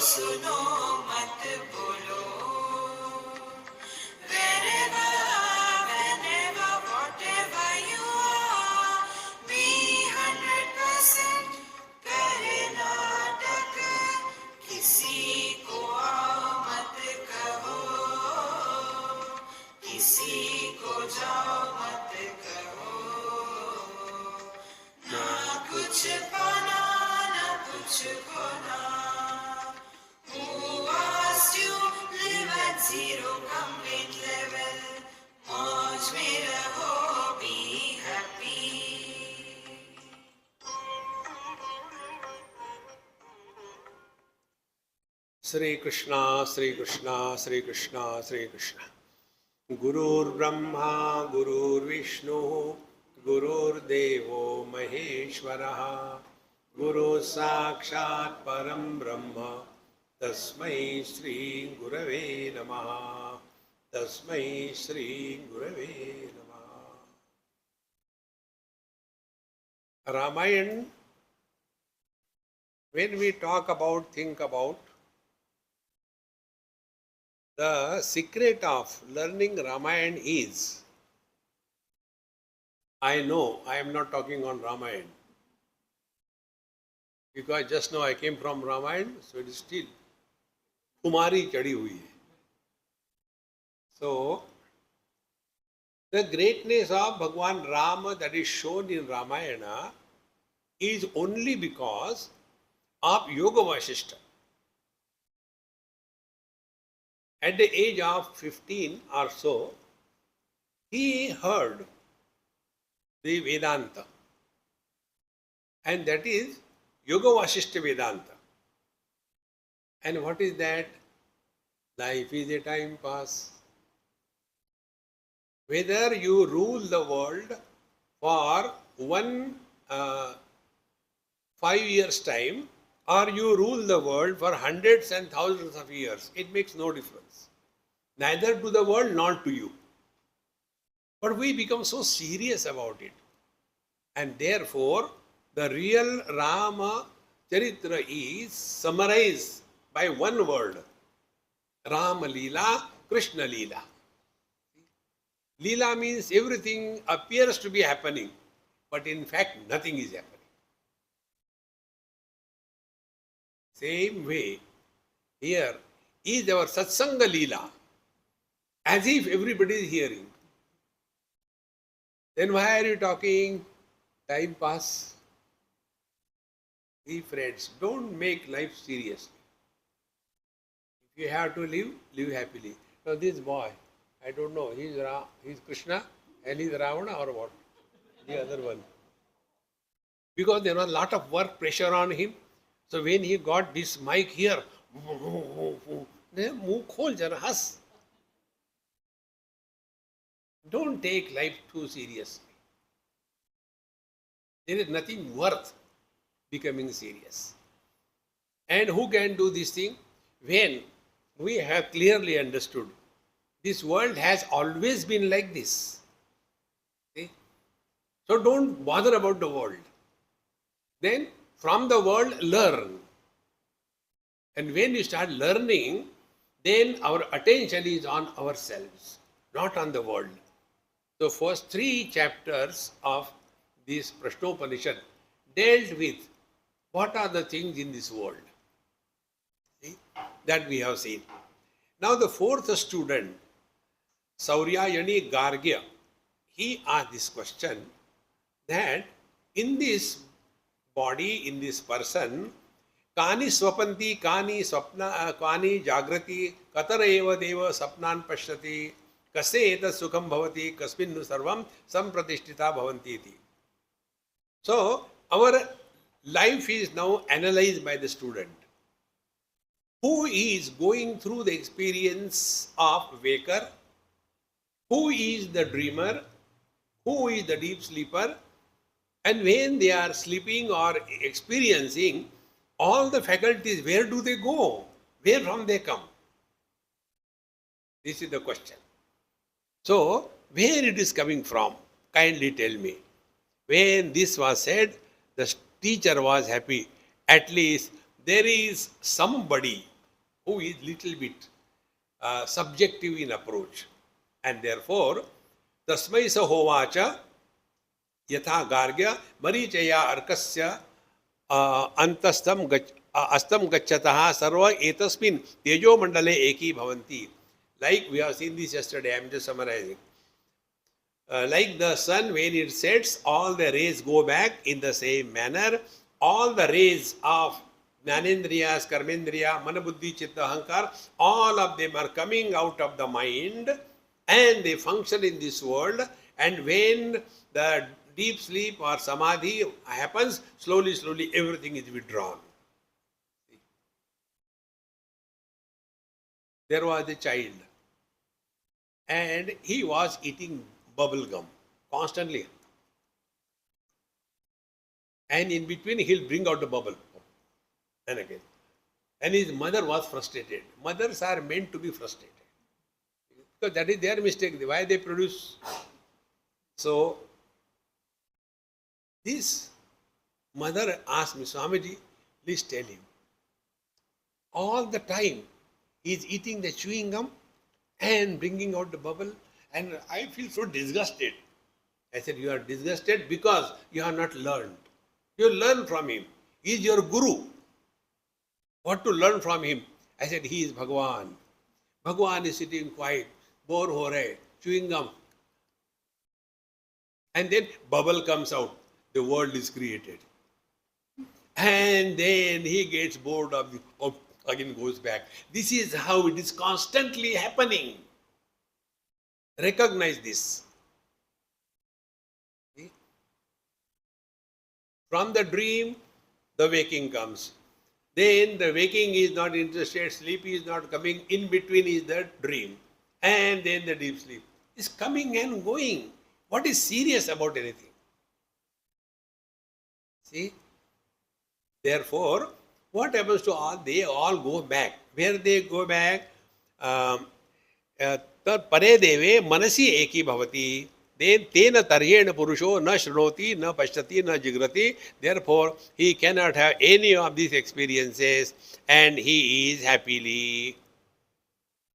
सुनो मत बोलो wherever whenever whatever you are be 100% करे नाटक किसी को आओ मत कहो किसी को जाओ मत कहो ना कुछ पाना ना कुछ खोना zero complete level मौज में रहो be happy Sri Krishna Sri Krishna Sri Krishna Sri Krishna Gurur Brahma Gurur Vishnu Gurur Devo Maheshwaraha Guru Sakshat Param Brahma Tasmai Shri Gurave Namaha Tasmai Shri Gurave Namaha. Ramayana, when we talk about, think about, the secret of learning Ramayana is, I know I am not talking on Ramayana, because just now I came from Ramayana, so it is still Kumari chadi hui hai. So, the greatness of Bhagwan Rama that is shown in Ramayana is only because of Yoga Vasishta. At the age of 15 or so, he heard the Vedanta, and that is Yoga Vasishta Vedanta. And what is that? Life is a time pass. Whether you rule the world for 5 years time or you rule the world for hundreds and thousands of years, it makes no difference. Neither to the world nor to you. But we become so serious about it. And therefore, the real Rama Charitra is summarized by one word, Rama Leela, Krishna Leela. Leela means everything appears to be happening, but in fact nothing is happening. Same way, here is our Satsanga Leela, as if everybody is hearing. Then why are you talking? Time pass. See friends, don't make life seriously. If you have to live, live happily. Now this boy, I don't know, he's Krishna and he's Ravana or what? The other one. Because there was a lot of work pressure on him. So when he got this mic here, muh khol jara has. Don't take life too seriously. There is nothing worth becoming serious. And who can do this thing? When we have clearly understood this world has always been like this. See? So don't bother about the world. Then from the world learn. And when you start learning, then our attention is on ourselves, not on the world. So first 3 chapters of this Prashnopanishad dealt with what are the things in this world. See? That we have seen. Now the 4th student, Sauryayani Gargya, he asked this question that in this body, in this person, Kani swapanti, Kani swapna, Kani jagrati, Katara eva deva sapnan pashyati, Kase eta sukham bhavati, Kasminnu sarvam sampratishtita bhavanti iti. So, our life is now analyzed by the student who is going through the experience of waker, who is the dreamer, who is the deep sleeper, and when they are sleeping or experiencing all the faculties, where do they go? Where from they come? This is the question. So, where it is coming from? Kindly tell me. When this was said, the teacher was happy. At least there is somebody who is little bit subjective in approach. And therefore, tasmai sahovacha yatha gargya marichaya arkasya antastam astam gacchataha sarva etasmin tejo mandale eki bhavanti. Like we have seen this yesterday, I am just summarizing. Like the sun, when it sets, all the rays go back in the same manner. All the rays of Jnanendriyas, Karmendriya, Manabuddhi, Chitta, Ahankar, all of them are coming out of the mind and they function in this world. And when the deep sleep or samadhi happens, slowly, slowly everything is withdrawn. There was a child and he was eating bubble gum constantly. And in between he'll bring out the bubble and again. And his mother was frustrated. Mothers are meant to be frustrated. Because that is their mistake. Why they produce? So, this mother asked me, Swamiji, please tell him. All the time he is eating the chewing gum and bringing out the bubble, and I feel so disgusted. I said, you are disgusted because you have not learned. You learn from him. He is your guru. What to learn from him? I said, he is Bhagwan. Bhagwan is sitting quiet, bore ho rahe, chewing gum. And then bubble comes out. The world is created. And then he gets bored of again goes back. This is how it is constantly happening. Recognize this. See? From the dream, the waking comes. Then the waking is not interested, sleep is not coming, in between is the dream. And then the deep sleep is coming and going. What is serious about anything? See? Therefore, what happens to all? They all go back. Where they go back? Pare deve manasi eki bhavati. Then tena taryena purusho na shrunoti, na pashyati, na jigrati. Therefore, he cannot have any of these experiences and he is happily.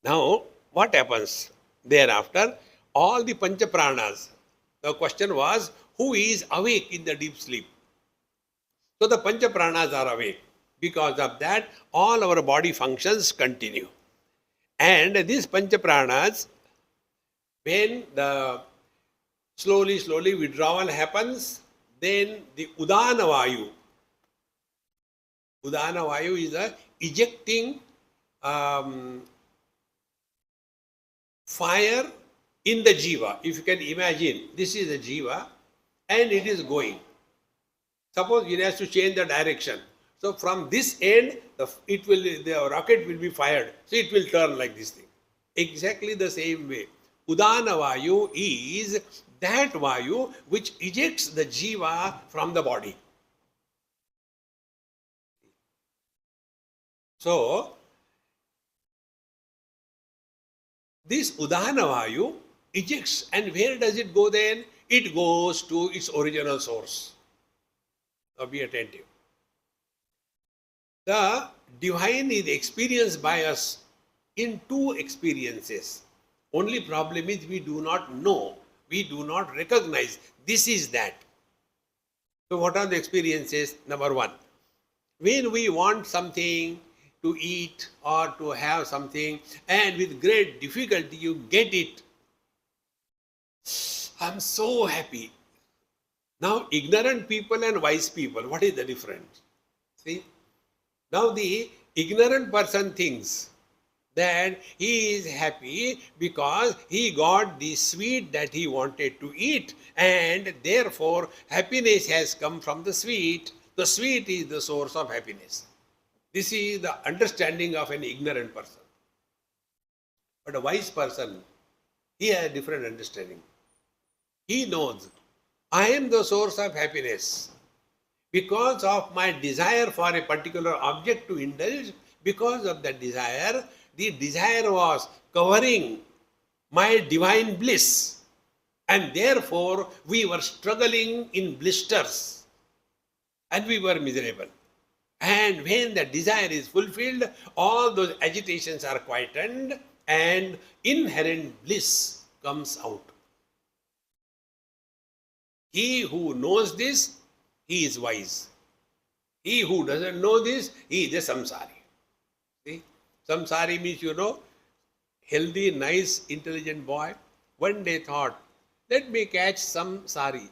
Now, what happens thereafter? All the pancha pranas. The question was, who is awake in the deep sleep? So the pancha pranas are awake. Because of that, all our body functions continue. And these pancha pranas, when the slowly withdrawal happens, then the udana vayu. Udana vayu is a ejecting fire in the jiva. If you can imagine, this is the jiva and it is going. Suppose it has to change the direction. So from this end, the rocket will be fired. So it will turn like this thing. Exactly the same way. Udana vayu is that vayu which ejects the jiva from the body. So this udana vayu ejects, and where does it go then? It goes to its original source. Now be attentive. The divine is experienced by us in two experiences. Only problem is we do not know, we do not recognize this is that. So what are the experiences? Number one, when we want something to eat or to have something and with great difficulty you get it, I'm so happy. Now ignorant people and wise people, what is the difference? See? Now the ignorant person thinks that he is happy because he got the sweet that he wanted to eat, and therefore happiness has come from the sweet. The sweet is the source of happiness. This is the understanding of an ignorant person. But a wise person, he has a different understanding. He knows, I am the source of happiness. Because of my desire for a particular object to indulge, because of that desire, the desire was covering my divine bliss. And therefore, we were struggling in blisters and we were miserable. And when the desire is fulfilled, all those agitations are quietened and inherent bliss comes out. He who knows this, he is wise. He who doesn't know this, he is a samsari. See? Samsari means, healthy, nice, intelligent boy. One day thought, let me catch some sari,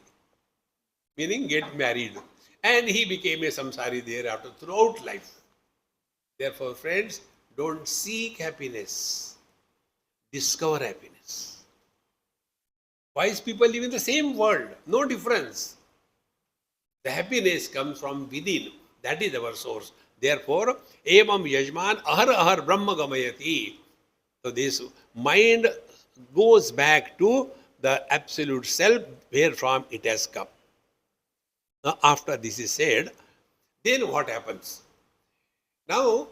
meaning get married. And he became a samsari thereafter throughout life. Therefore, friends, don't seek happiness. Discover happiness. Wise people live in the same world, no difference. The happiness comes from within. That is our source. Therefore, evam yajman ahar ahar brahma gamayati. So this mind goes back to the absolute self where from it has come. Now, after this is said, then what happens? Now,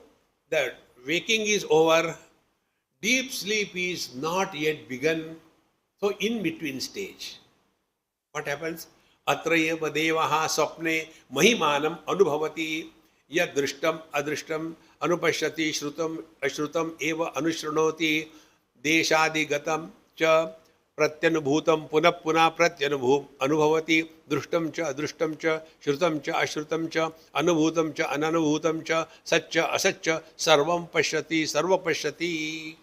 the waking is over, deep sleep is not yet begun, so in between stage. What happens? Atrayeva devaha swapne mahimanam anubhavati yad drishtam adrishtam anupashyati shrutam ashrutam eva anushranoti deshadi gatam cha प्रत्यनुभूतम पुनः पुनः प्रत्यनुभूति दृष्टम च अदृष्टम च श्रुतम च अश्रुतम च अनुभूतम च अननुभूतम च सच्च असच्च सर्वं पश्यति सर्व पश्यति.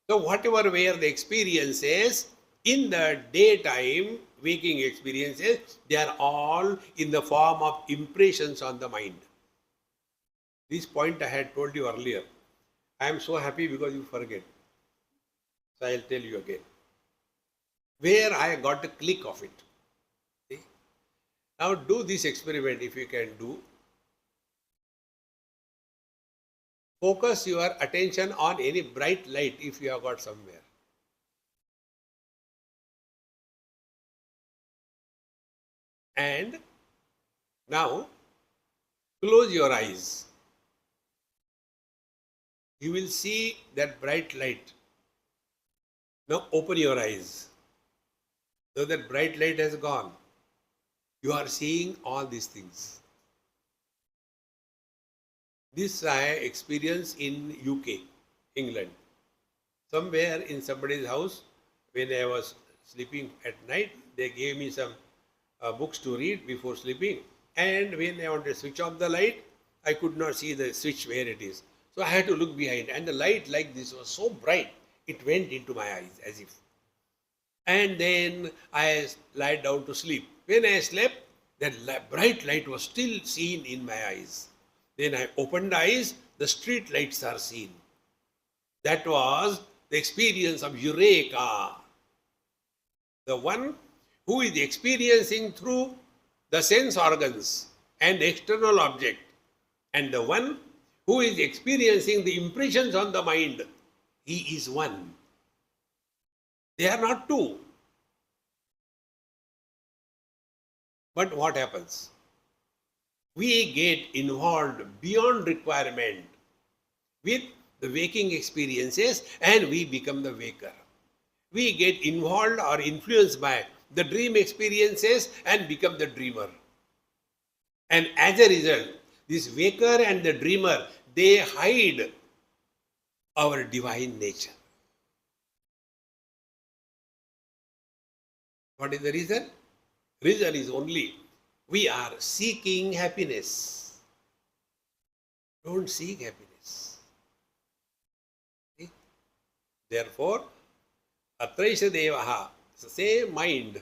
So whatever were the experiences in the daytime, waking experiences, they are all in the form of impressions on the mind. This point I had told you earlier. I am so happy because you forget. So I will tell you again. Where I got a click of it. See? Now do this experiment if you can do. Focus your attention on any bright light if you have got somewhere. And now close your eyes. You will see that bright light. Now open your eyes. So that bright light has gone. You are seeing all these things. This I experienced in UK, England. Somewhere in somebody's house, when I was sleeping at night, they gave me some books to read before sleeping. And when I wanted to switch off the light, I could not see the switch where it is. So I had to look behind. And the light like this was so bright, it went into my eyes as if. And then I lied down to sleep. When I slept, that bright light was still seen in my eyes. Then I opened the eyes, the street lights are seen. That was the experience of Eureka. The one who is experiencing through the sense organs and external object, and the one who is experiencing the impressions on the mind, he is one. They are not two. But what happens? We get involved beyond requirement with the waking experiences and we become the waker. We get involved or influenced by the dream experiences and become the dreamer. And as a result, this waker and the dreamer, they hide our divine nature. What is the reason? Reason is only we are seeking happiness. Don't seek happiness. See? Therefore, Atraisha Devaha, it's the same mind.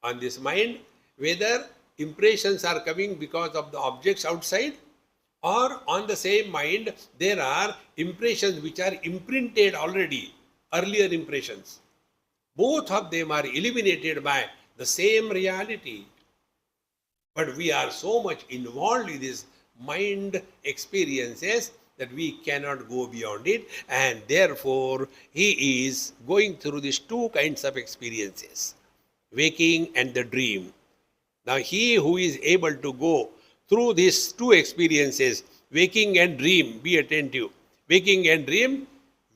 On this mind, whether impressions are coming because of the objects outside Or on the same mind, there are impressions which are imprinted already, earlier impressions. Both of them are eliminated by the same reality. But we are so much involved in these mind experiences that we cannot go beyond it, and therefore he is going through these two kinds of experiences, waking and the dream. Now he who is able to go through these two experiences, waking and dream, be attentive, waking and dream,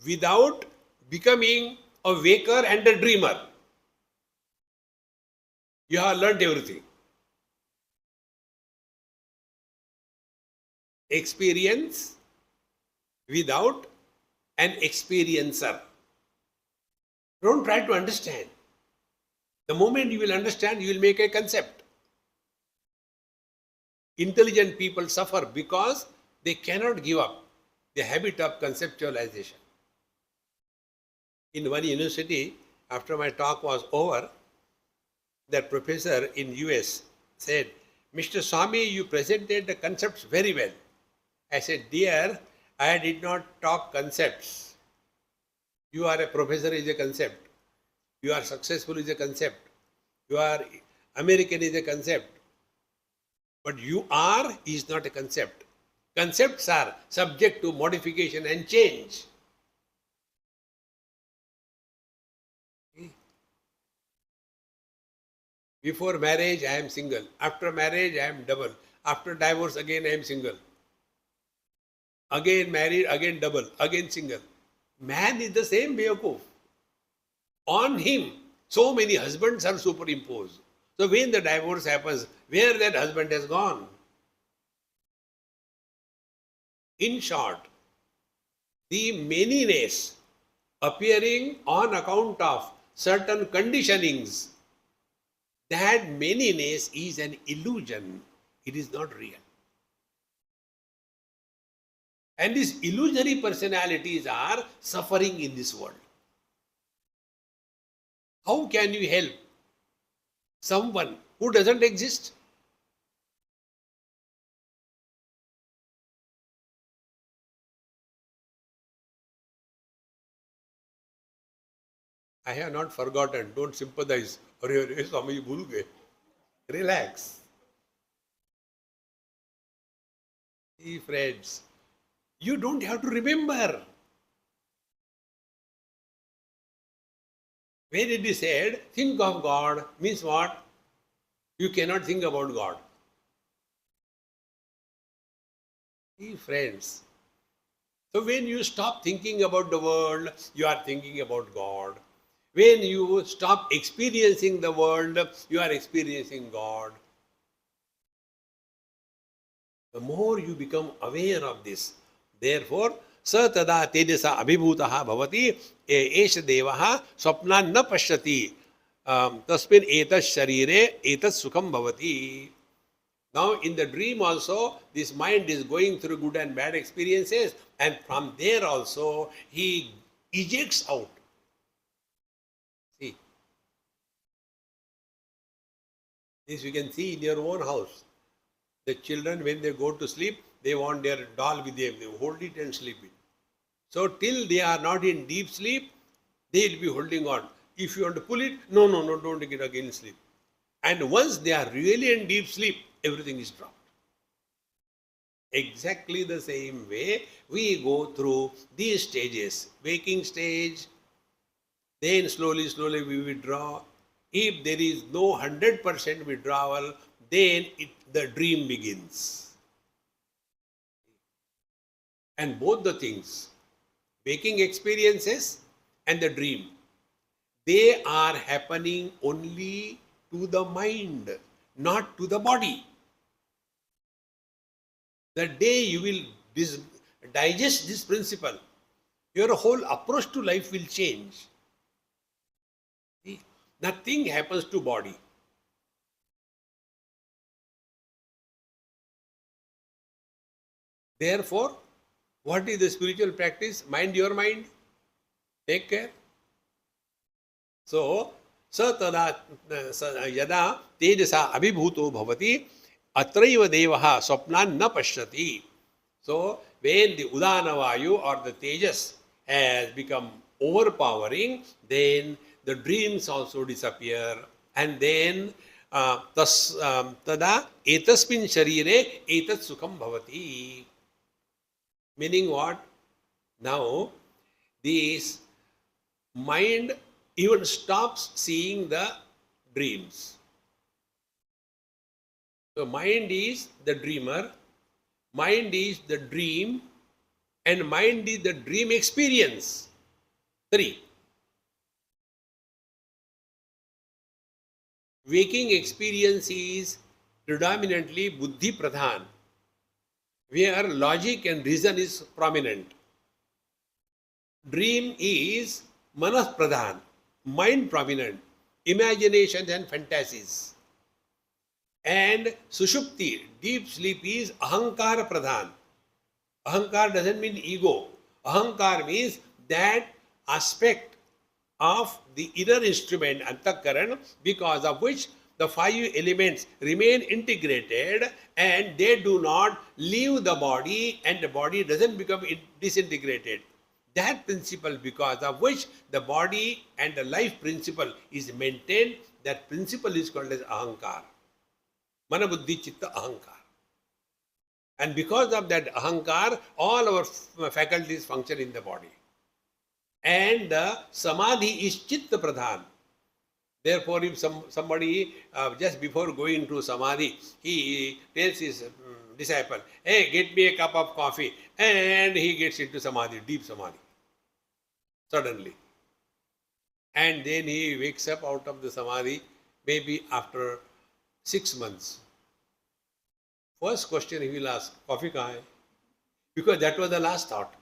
without becoming a waker and a dreamer, you have learned everything. Experience without an experiencer. Don't try to understand. The moment you will understand, you will make a concept. Intelligent people suffer because they cannot give up the habit of conceptualization. In one university, after my talk was over, that professor in US said, "Mr. Swami, you presented the concepts very well." I said, "Dear, I did not talk concepts. You are a professor is a concept. You are successful is a concept. You are American is a concept. But you are is not a concept. Concepts are subject to modification and change." Before marriage, I am single. After marriage, I am double. After divorce, again I am single. Again married, again double, again single. Man is the same Beyakuf. On him, so many husbands are superimposed. So when the divorce happens, where that husband has gone? In short, the manyness appearing on account of certain conditionings, that manyness is an illusion. It is not real. And these illusory personalities are suffering in this world. How can you help someone who doesn't exist? I have not forgotten. Don't sympathize. Arey, Swami, bhul gaye. Relax. See, friends, you don't have to remember. When it is said, think of God, means what? You cannot think about God. See, friends, so when you stop thinking about the world, you are thinking about God. When you stop experiencing the world, you are experiencing God. The more you become aware of this, therefore, sa tada tejasa abhibhutaha bhavati esha devaha swapnan na pashyati tasmin etas sharire etas sukham bhavati. Now in the dream also, this mind is going through good and bad experiences, and from there also he ejects out. See, this you can see in your own house. The children, when they go to sleep, they want their doll with them. They hold it and sleep it. So till they are not in deep sleep, they will be holding on. If you want to pull it, no, don't get again sleep. And once they are really in deep sleep, everything is dropped. Exactly the same way we go through these stages. Waking stage, then slowly we withdraw. If there is no 100% withdrawal, then the dream begins. And both the things, waking experiences and the dream, they are happening only to the mind, not to the body. The day you will digest this principle, your whole approach to life will change. See, nothing happens to body. Therefore, what is the spiritual practice? Mind your mind. Take care. So, sa tada yada tejasa abhibhuto bhavati atraiva devaha swapnan na pashyati. So when the Udana Vayu or the Tejas has become overpowering, then the dreams also disappear, and then tada etasmin sharire etat sukham bhavati. Meaning what? Now this mind even stops seeing the dreams. So mind is the dreamer, mind is the dream, and mind is the dream experience. 3. Waking experience is predominantly buddhi pradhan, where logic and reason is prominent. Dream is manas pradhan, mind prominent, imaginations and fantasies. And sushupti, deep sleep, is ahankara pradhan. Ahankar doesn't mean ego. Ahankar means that aspect of the inner instrument, antakaran, because of which the 5 elements remain integrated and they do not leave the body and the body doesn't become disintegrated. That principle, because of which the body and the life principle is maintained, that principle is called as ahankar. Mana buddhi chitta ahankar. And because of that ahankar, all our faculties function in the body. And the samadhi is chitta pradhan. Therefore, if somebody just before going to samadhi, he tells his disciple, hey, get me a cup of coffee, and he gets into samadhi, deep samadhi, suddenly. And then he wakes up out of the samadhi, maybe after 6 months. First question he will ask, coffee kahan hai? Because that was the last thought.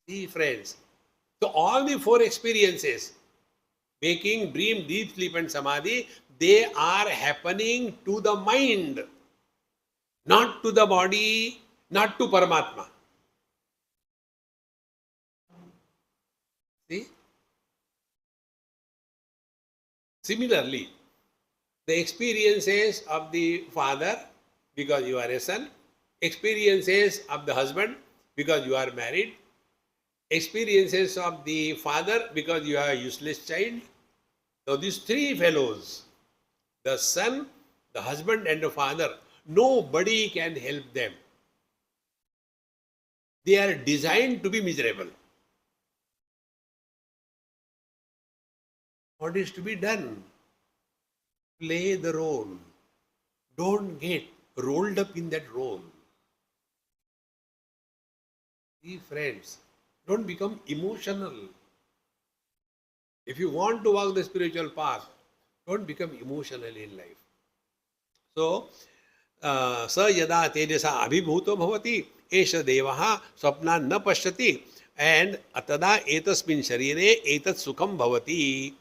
See, friends, so all the 4 experiences, waking, dream, deep sleep and samadhi, they are happening to the mind, not to the body, not to Paramatma. See? Similarly, the experiences of the father, because you are a son, experiences of the husband, because you are married, experiences of the father, because you are a useless child. So these 3 fellows, the son, the husband and the father, nobody can help them. They are designed to be miserable. What is to be done? Play the role. Don't get rolled up in that role. See, friends, don't become emotional. If you want to walk the spiritual path, don't become emotional in life. So, sa yada tejasa abhibhuto bhavati, esha devaha swapnan na pashyati, and atada etasmin sharire etat sukham bhavati.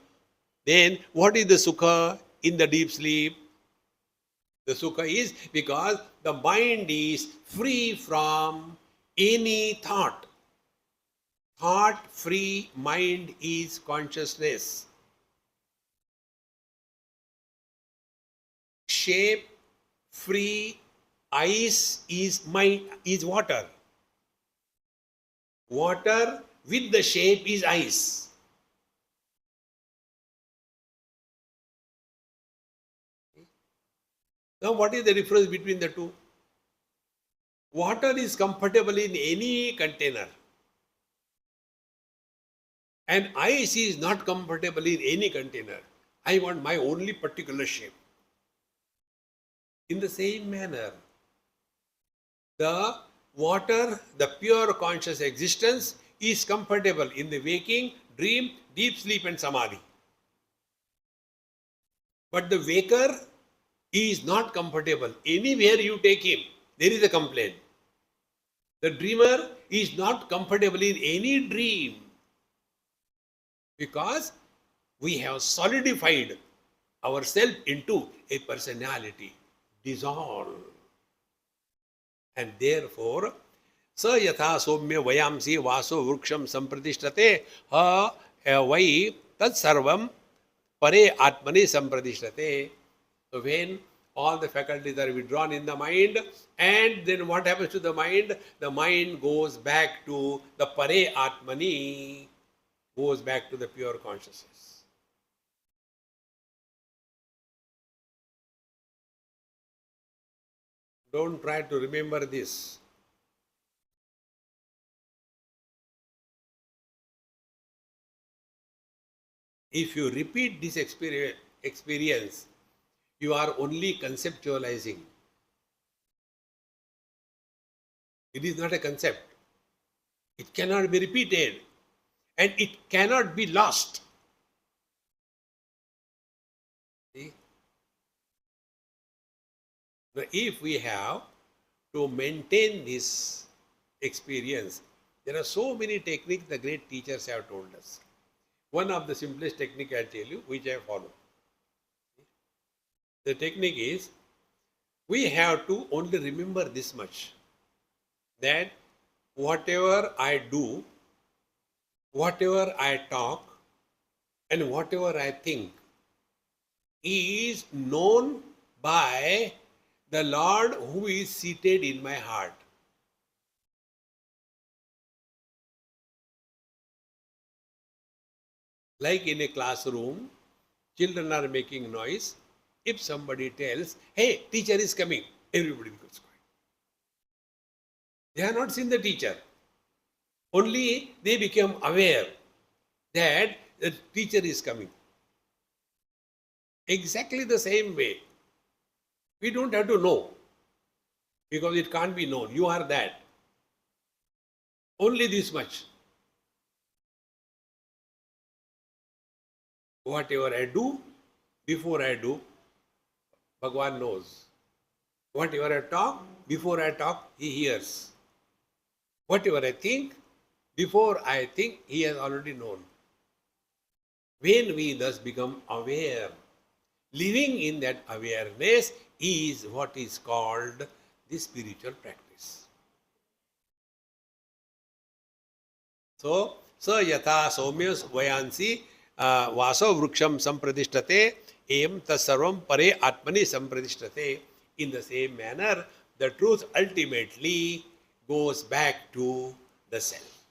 Then, what is the sukha in the deep sleep? The sukha is because the mind is free from any thought. Thought-free mind is consciousness. Shape-free ice is water. Water with the shape is ice. Now, what is the difference between the two? Water is comfortable in any container, and ice is not comfortable in any container. I want my only particular shape. In the same manner, the water, the pure conscious existence, is comfortable in the waking, dream, deep sleep and samadhi. But the waker is not comfortable. Anywhere you take him, there is a complaint. The dreamer is not comfortable in any dream, because we have solidified ourselves into a personality, dissolved. And therefore, sa yatha somya vayamsi vaso vruksham sampradishtate ha vai tat sarvam pare atmani sampradishtate. So when all the faculties are withdrawn in the mind, and then what happens to the mind? The mind goes back to the Pare Atmani, goes back to the pure consciousness. Don't try to remember this. If you repeat this experience, you are only conceptualizing. It is not a concept. It cannot be repeated and it cannot be lost. See? Now, if we have to maintain this experience, there are so many techniques the great teachers have told us. One of the simplest technique I tell you, which I follow. The technique is, we have to only remember this much, that whatever I do, whatever I talk, and whatever I think is known by the Lord who is seated in my heart. Like in a classroom, children are making noise. If somebody tells, hey, teacher is coming, everybody becomes quiet. They have not seen the teacher. Only they become aware that the teacher is coming. Exactly the same way. We don't have to know, because it can't be known. You are that. Only this much. Whatever I do, before I do, Bhagwan knows. Whatever I talk, before I talk, he hears. Whatever I think, before I think, he has already known. When we thus become aware, living in that awareness is what is called the spiritual practice. So, sa yatha soumyas vayansi vaso vruksham sampradishtate em tasarvam pare atmani sampradishtate. In the same manner, the truth ultimately goes back to the self.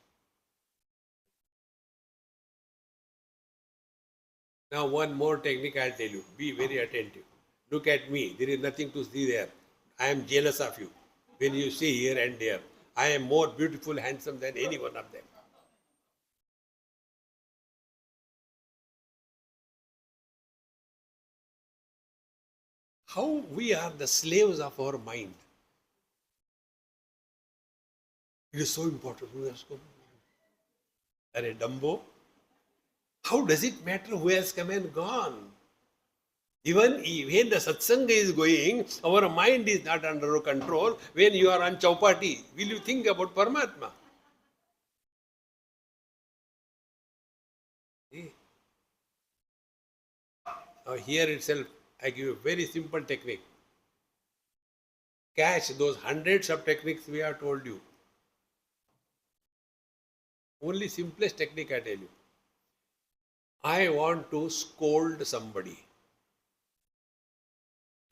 Now, one more technique I'll tell you. Be very attentive. Look at me. There is nothing to see there. I am jealous of you. When you see here and there, I am more beautiful, handsome than any one of them. How we are the slaves of our mind. It is so important. Are Dumbo? How does it matter who has come and gone? Even when the satsanga is going, our mind is not under control. When you are on Chaupati, will you think about Paramatma? Now here itself, I give you a very simple technique. Catch those hundreds of techniques we have told you. Only simplest technique I tell you. I want to scold somebody.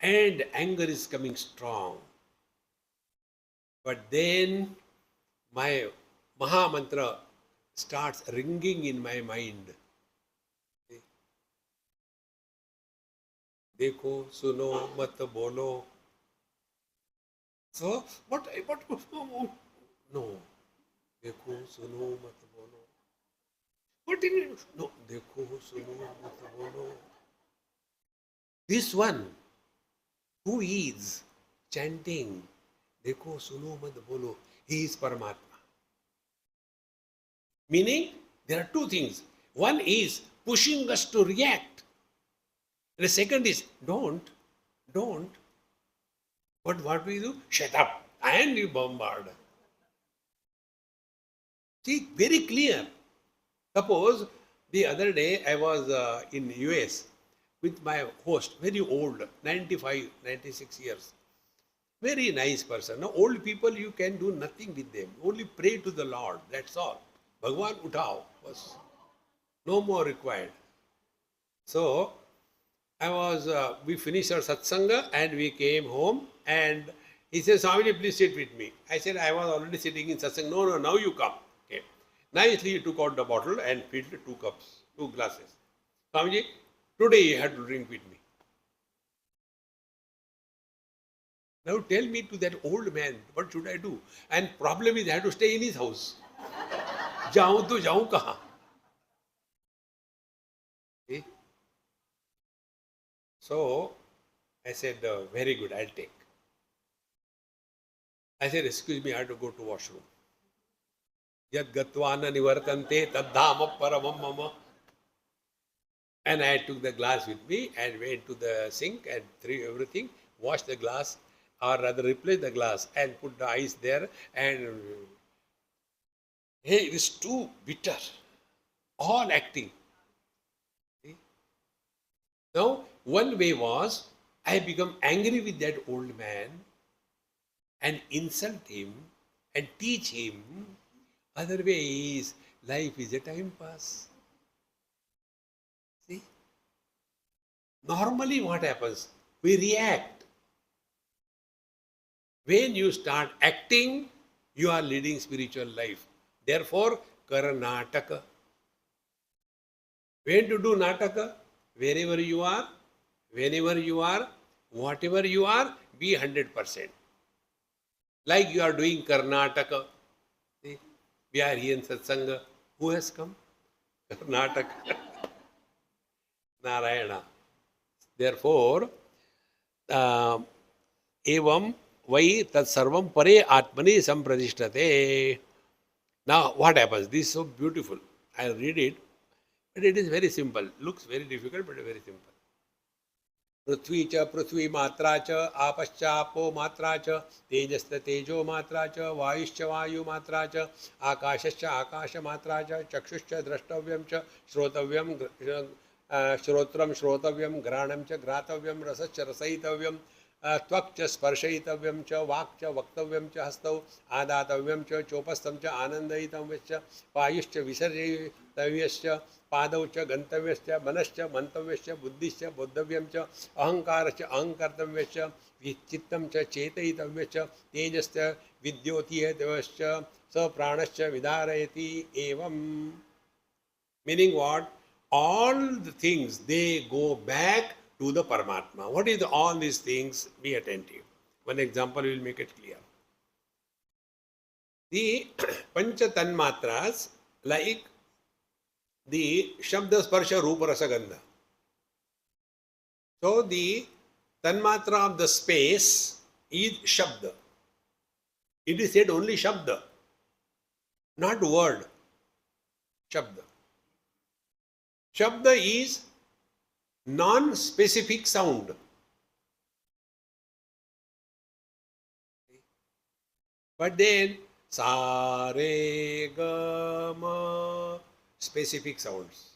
And anger is coming strong. But then my Maha Mantra starts ringing in my mind. Dekho, suno, mat bolo. So, what, no. Dekho, suno, mat bolo. What did you, no, dekho, suno, mat bolo. This one, who is chanting, Dekho, suno, mat bolo, he is Paramatma. Meaning, there are two things. One is pushing us to react. And the second is, don't. But what we do? Shut up. And you bombard. See, very clear. Suppose the other day I was in US with my host, very old, 95, 96 years. Very nice person. Now, old people, you can do nothing with them. Only pray to the Lord. That's all. Bhagwan uthao was no more required. So, we finished our satsanga and we came home and he says, Swamiji, please sit with me. I said, I was already sitting in satsanga. No, no, now you come. Okay. Nicely he took out the bottle and filled 2 cups, 2 glasses. Swamiji, today you had to drink with me. Now tell me to that old man, what should I do? And problem is I have to stay in his house. जाऊं तो जाऊं कहाँ? See? So I said, very good, I'll take. I said, excuse me, I have to go to washroom. Yad gatvana nivartante taddhama paramam mama. And I took the glass with me and went to the sink and threw everything, washed the glass, or rather replaced the glass and put the ice there. And hey, it is too bitter. All acting. See? Now, one way was I become angry with that old man and insult him and teach him. Other way is life is a time pass. See? Normally what happens? We react. When you start acting, you are leading spiritual life. Therefore, Karnataka. When to do Nataka? Wherever you are, whenever you are, whatever you are, be 100%. Like you are doing Karnataka. See? We are here in Satsanga. Who has come? Karnataka. Narayana. Therefore, evam vai tat sarvam pare atmani sampradishtate. Now, what happens? This is so beautiful. I'll read it, but it is very simple. Looks very difficult, but very simple. पृथ्वी च पृथ्वी मात्रा च आपश्च आपो मात्रा च तेजश्च तेजो मात्रा च वायुश्च वायु मात्रा च आकाशश्च आकाश मात्रा च चक्षुश्च द्रष्टव्यं च श्रोतव्यं श्रोत्रं श्रोतव्यं घ्राणं च घ्रातव्यं रसश्च रसयितव्यं त्वक् च स्पर्शयितव्यं च वाक् च वक्तव्यं च हस्तौ आदातव्यं च चोपस्थं च आनन्दयितव्यश्च पायुश्च विसर्जयितव्यश्च पादौ च गन्तव्यश्च मनश्च मन्तव्यश्च बुद्धिश्च बोद्धव्यं च अहङ्कारश्च अहङ्कर्तव्यश्च चित्तं च चेतयितव्यश्च तेजश्च विद्योतीयतव्यश्च स प्राणश्च विदारयति एवं. Meaning what? All the things, they go back to the Paramatma. What is all these things? Be attentive. One example will make it clear. The Pancha Tanmatras, like the Shabda Sparsha Rupa Rasa Gandha. So the Tanmatra of the space is Shabda. It is said only Shabda, not word. Shabda. Shabda is non-specific sound. But then sa, re, ga, ma, specific sounds.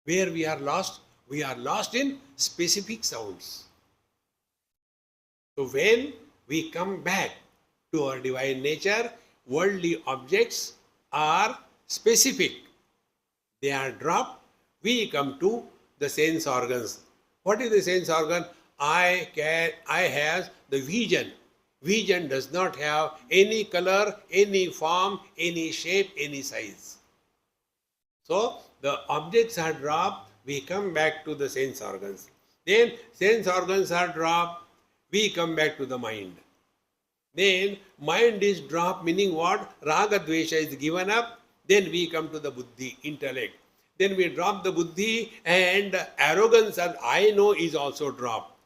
Where we are lost? We are lost in specific sounds. So when we come back to our divine nature, worldly objects are specific. They are dropped. We come to the sense organs. What is the sense organ? I have the vision. Vision does not have any color, any form, any shape, any size. So the objects are dropped. We come back to the sense organs. Then sense organs are dropped. We come back to the mind. Then mind is dropped, meaning what? Raga Dvesha is given up. Then we come to the buddhi, intellect. Then we drop the buddhi and arrogance and I know is also dropped.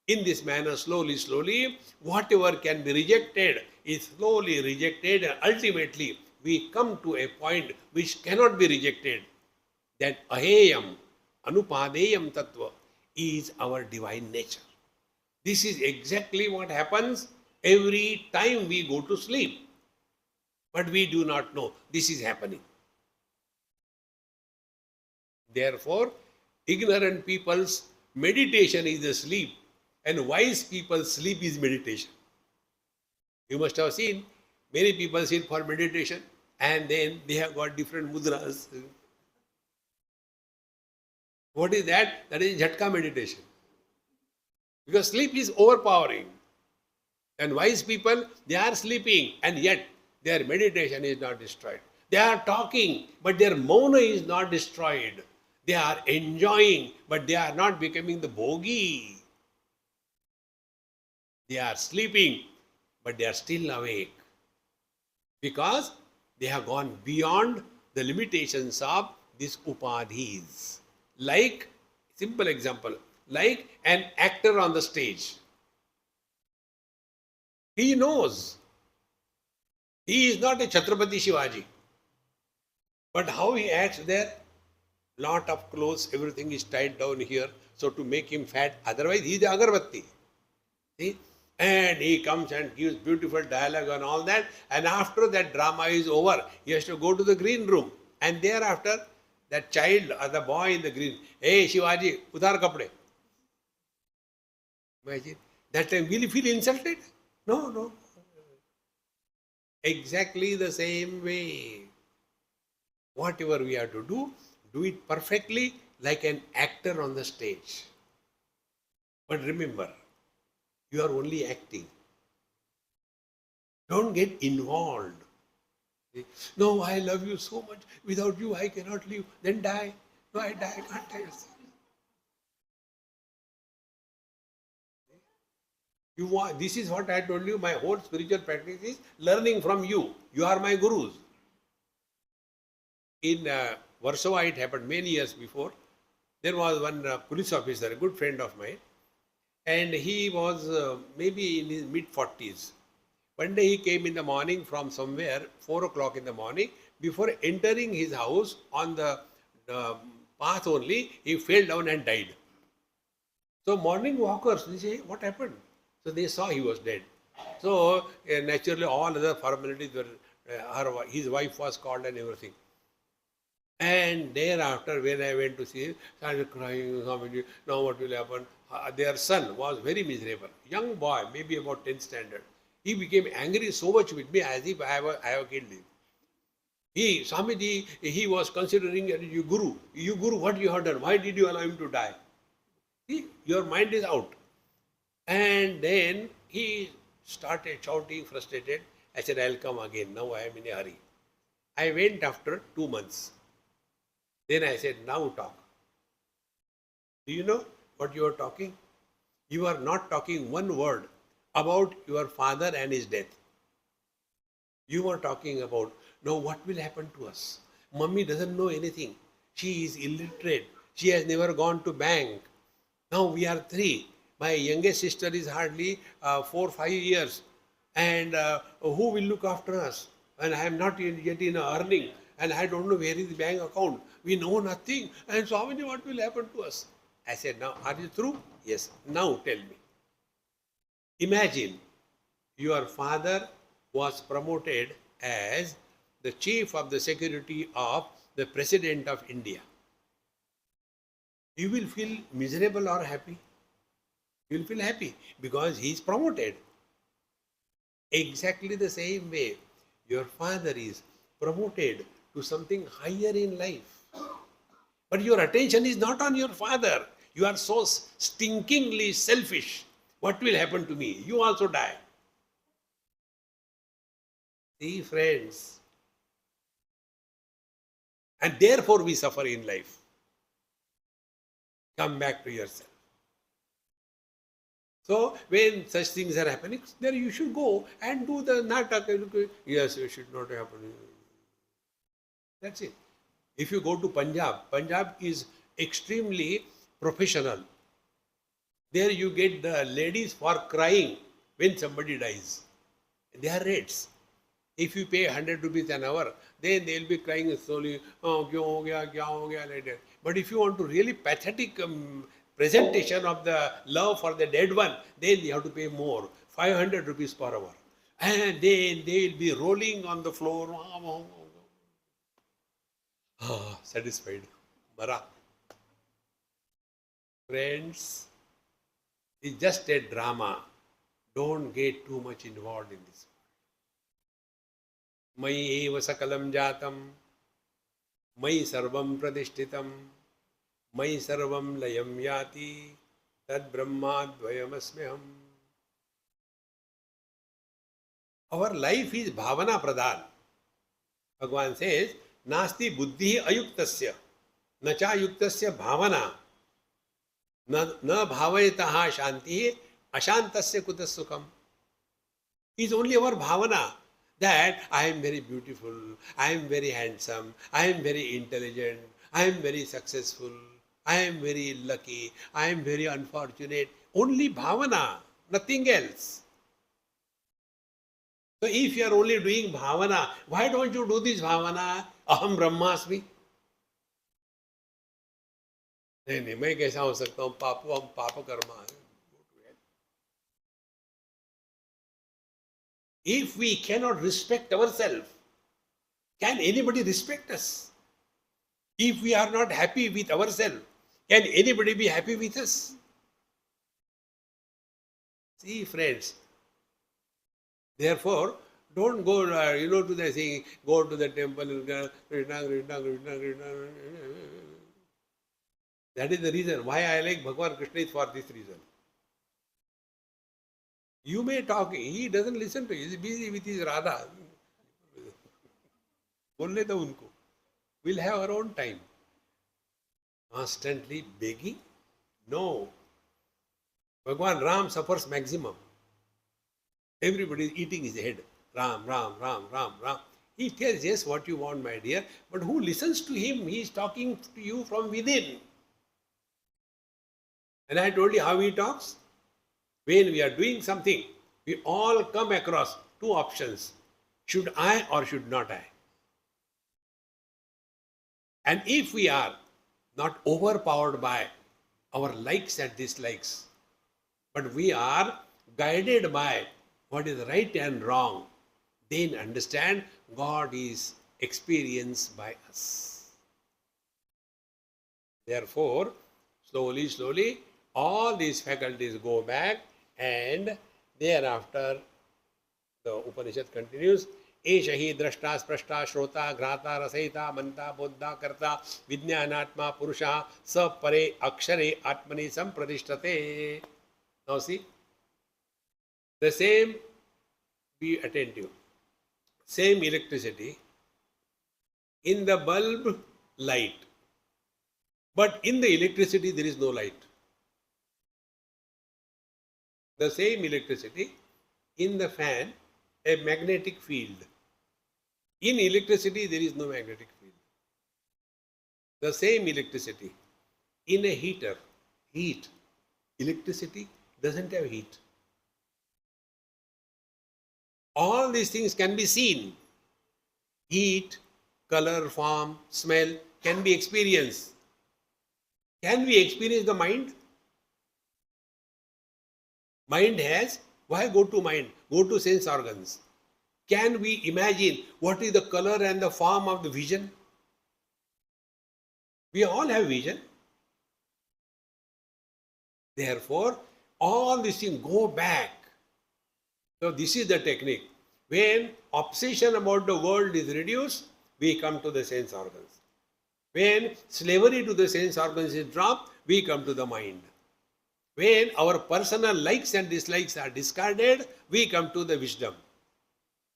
In this manner, slowly, slowly, whatever can be rejected is slowly rejected and ultimately we come to a point which cannot be rejected. That aheyam, anupadeyam tattva is our divine nature. This is exactly what happens every time we go to sleep. But we do not know this is happening. Therefore, ignorant people's meditation is a sleep and wise people's sleep is meditation. You must have seen many people sit for meditation and then they have got different mudras. What is that? That is Jhatka meditation. Because sleep is overpowering. And wise people, they are sleeping and yet their meditation is not destroyed. They are talking, but their mauna is not destroyed. They are enjoying, but they are not becoming the bhogi. They are sleeping, but they are still awake. Because they have gone beyond the limitations of these upadhis. Like, simple example, like an actor on the stage. He knows he is not a Chhatrapati Shivaji. But how he acts there, lot of clothes, everything is tied down here, so to make him fat, otherwise he is the Agarbatti. See? And he comes and gives beautiful dialogue and all that, and after that drama is over, he has to go to the green room. And thereafter, that child or the boy in the green, hey Shivaji, utar kapde. Imagine. That time will he feel insulted? No, no. Exactly the same way. Whatever we have to do it perfectly like an actor on the stage. But remember, you are only acting. Don't get involved. No, I love you so much. Without you, I cannot live. Then die. No, I die. I can't die. You want, this is what I told you. My whole spiritual practice is learning from you. You are my gurus. In Warsaw, it happened many years before. There was one police officer, a good friend of mine, and he was maybe in his mid-40s. One day he came in the morning from somewhere, 4 o'clock in the morning. Before entering his house, on the path only, he fell down and died. So morning walkers, they say, what happened? So they saw he was dead. So naturally all other formalities were, his wife was called and everything. And thereafter, when I went to see him, started crying, Swamiji, now what will happen? Their son was very miserable. Young boy, maybe about 10th standard. He became angry so much with me as if I have killed him. Swamiji, he was considering you guru. You guru, what you have done? Why did you allow him to die? See, your mind is out. And then he started shouting, frustrated. I said, I'll come again. Now I am in a hurry. I went after 2 months. Then I said, now talk. Do you know what you are talking? You are not talking one word about your father and his death. You are talking about, now what will happen to us? Mummy doesn't know anything. She is illiterate. She has never gone to bank. Now we are 3. My youngest sister is hardly 4, 5 years. And who will look after us? And I am not yet in earning. And I don't know where is the bank account. We know nothing. And Swamiji, what will happen to us? I said, now, are you through? Yes. Now tell me. Imagine your father was promoted as the chief of the security of the President of India. You will feel miserable or happy? You will feel happy because he is promoted. Exactly the same way, your father is promoted to something higher in life. But your attention is not on your father. You are so stinkingly selfish. What will happen to me? You also die. See, friends. And therefore we suffer in life. Come back to yourself. So when such things are happening, then you should go and do the natak. Yes, it should not happen. That's it. If you go to Punjab, Punjab is extremely professional. There you get the ladies for crying when somebody dies. They are rates. If you pay 100 rupees an hour, then they will be crying slowly, oh, kya ho gaya, like that. But if you want to really pathetic presentation of the love for the dead one, then you have to pay more, 500 rupees per hour. And then they will be rolling on the floor. Satisfied. Mara. Friends, it's just a drama. Don't get too much involved in this. Mayi eva sakalam jatam, mayi sarvam pradishtitam, Mai sarvam layam yati tad brahma dvayamasmyaham. Our life is bhavana pradhan. Bhagavan says, Nasti buddhi ayuktasya, nacha yuktasya bhavana, na bhavayataha shanti, ashantasya kutas sukham. Is only our bhavana that I am very beautiful, I am very handsome, I am very intelligent, I am very successful, I am very lucky, I am very unfortunate. Only bhavana, nothing else. So if you are only doing bhavana, why don't you do this bhavana? Aham brahmasmi. नहीं नहीं मैं कैसा हो सकता हूँ पापो हम पाप कर्मा है. If we cannot respect ourselves, can anybody respect us? If we are not happy with ourselves, can anybody be happy with us? See, friends, therefore, don't go, to the saying, go to the temple, Krishna, Krishna, Krishna, Krishna. That is the reason why I like Bhagavan Krishna is for this reason. You may talk, he doesn't listen to you, he is busy with his Radha. बोलने दो उनको. We'll have our own time. Constantly begging? No. Bhagavan Ram suffers maximum. Everybody is eating his head. Ram, Ram, Ram, Ram, Ram. He tells, yes, what you want, my dear. But who listens to him? He is talking to you from within. And I told you how he talks. When we are doing something, we all come across two options. Should I or should not I? And if we are not overpowered by our likes and dislikes, but we are guided by what is right and wrong, then understand God is experienced by us. Therefore, slowly, slowly, all these faculties go back, and thereafter the Upanishad continues. एष ही द्रष्टा स्पृष्टा श्रोता घ्राता रसयिता मंता बोद्धा कर्ता विज्ञानात्मा पुरुषः स परे अक्षरे आत्मनि संप्रतिष्ठते. Now see, the same, be attentive, same electricity in the bulb light, but in the electricity there is no light. The same electricity in the fan, a magnetic field. In electricity there is no magnetic field. The same electricity in a heater, heat. Electricity doesn't have heat. All these things can be seen. Heat, color, form, smell can be experienced. Can we experience the mind? Mind has, why go to mind? Go to sense organs. Can we imagine what is the color and the form of the vision? We all have vision. Therefore, all these things go back. So this is the technique. When obsession about the world is reduced, we come to the sense organs. When slavery to the sense organs is dropped, we come to the mind. When our personal likes and dislikes are discarded, we come to the wisdom.